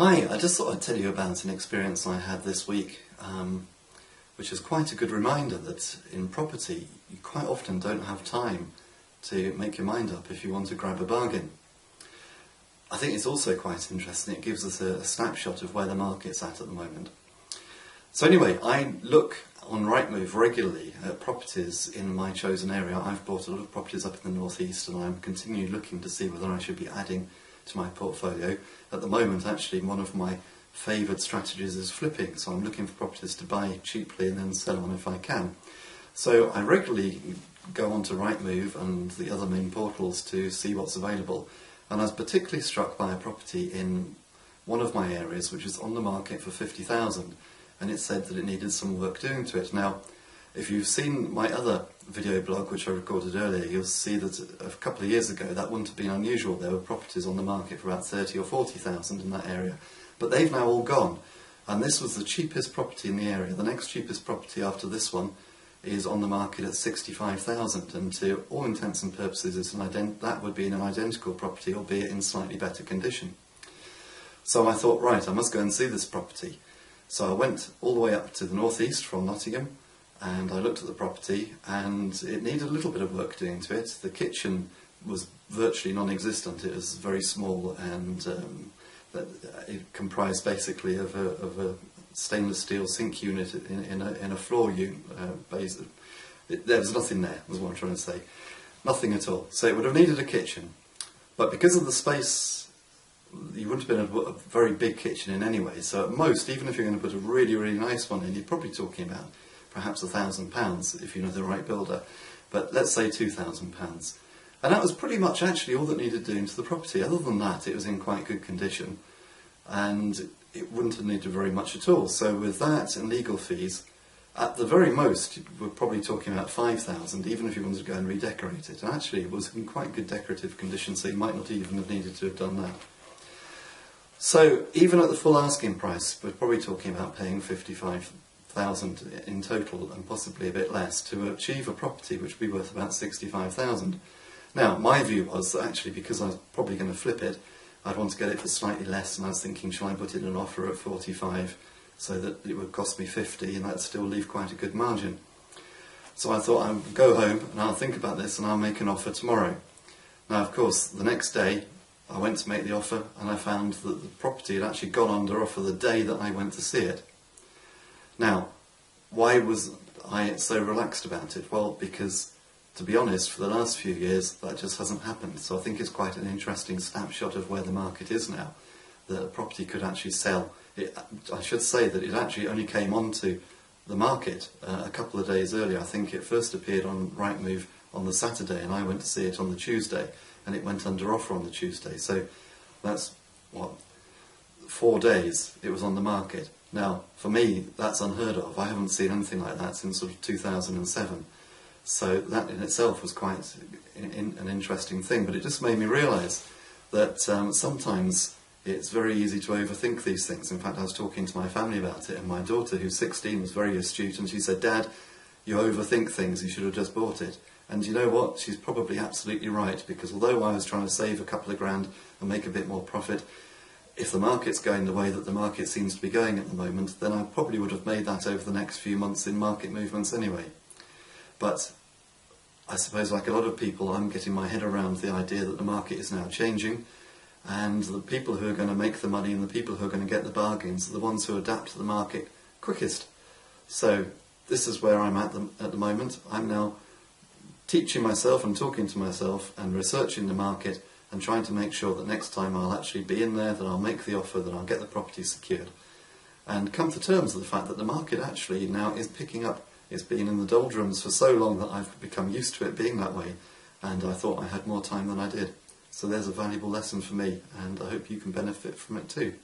Hi, I just thought I'd tell you about an experience I had this week, which is quite a good reminder that in property you quite often don't have time to make your mind up if you want to grab a bargain. I think it's also quite interesting, it gives us a snapshot of where the market's at the moment. So anyway, I look on RightMove regularly at properties in my chosen area. I've bought a lot of properties up in the northeast and I'm continually looking to see whether I should be adding to my portfolio. At the moment, actually, one of my favoured strategies is flipping, so I'm looking for properties to buy cheaply and then sell on if I can. So I regularly go onto RightMove and the other main portals to see what's available, and I was particularly struck by a property in one of my areas which is on the market for $50,000, and it said that it needed some work doing to it. Now, if you've seen my other video blog, which I recorded earlier, you'll see that a couple of years ago that wouldn't have been unusual. There were properties on the market for about 30 or 40,000 in that area, but they've now all gone. And this was the cheapest property in the area. The next cheapest property after this one is on the market at 65,000, and to all intents and purposes that would be an identical property, albeit in slightly better condition. So I thought, right, I must go and see this property. So I went all the way up to the northeast from Nottingham, and I looked at the property, and it needed a little bit of work doing to it. The kitchen was virtually non-existent. It was very small, and it comprised basically of a stainless steel sink unit in a floor unit. There was nothing there, was what I'm trying to say. Nothing at all. So it would have needed a kitchen, but because of the space, you wouldn't have been a very big kitchen in any way. So at most, even if you're going to put a really, really nice one in, you're probably talking about perhaps £1,000 if you know the right builder, but let's say £2,000. And that was pretty much actually all that needed doing to the property. Other than that, it was in quite good condition, and it wouldn't have needed very much at all. So with that and legal fees, at the very most, we're probably talking about £5,000, even if you wanted to go and redecorate it. And actually, it was in quite good decorative condition, so you might not even have needed to have done that. So even at the full asking price, we're probably talking about paying £55,000 in total, and possibly a bit less, to achieve a property which would be worth about £65,000. Now, my view was that actually, because I was probably going to flip it, I'd want to get it for slightly less, and I was thinking, shall I put in an offer at 45 so that it would cost me 50 and that'd still leave quite a good margin. So I thought I'd go home and I'll think about this and I'll make an offer tomorrow. Now, of course, the next day I went to make the offer and I found that the property had actually gone under offer the day that I went to see it. Now, why was I so relaxed about it? Well, because, to be honest, for the last few years that just hasn't happened. So I think it's quite an interesting snapshot of where the market is now, that a property could actually sell. I should say that it actually only came onto the market a couple of days earlier. I think it first appeared on RightMove on the Saturday and I went to see it on the Tuesday, and it went under offer on the Tuesday. So that's, what, 4 days it was on the market. Now, for me, that's unheard of. I haven't seen anything like that since sort of 2007. So that in itself was quite an interesting thing, but it just made me realise that sometimes it's very easy to overthink these things. In fact, I was talking to my family about it, and my daughter, who's 16, was very astute, and she said, "Dad, you overthink things, you should have just bought it." And you know what? She's probably absolutely right, because although I was trying to save a couple of grand and make a bit more profit, if the market's going the way that the market seems to be going at the moment, then I probably would have made that over the next few months in market movements anyway. But I suppose, like a lot of people, I'm getting my head around the idea that the market is now changing, and the people who are going to make the money and the people who are going to get the bargains are the ones who adapt to the market quickest. So this is where I'm at the moment. I'm now teaching myself and talking to myself and researching the market and trying to make sure that next time I'll actually be in there, that I'll make the offer, that I'll get the property secured, and come to terms with the fact that the market actually now is picking up. It's been in the doldrums for so long that I've become used to it being that way, and I thought I had more time than I did. So there's a valuable lesson for me, and I hope you can benefit from it too.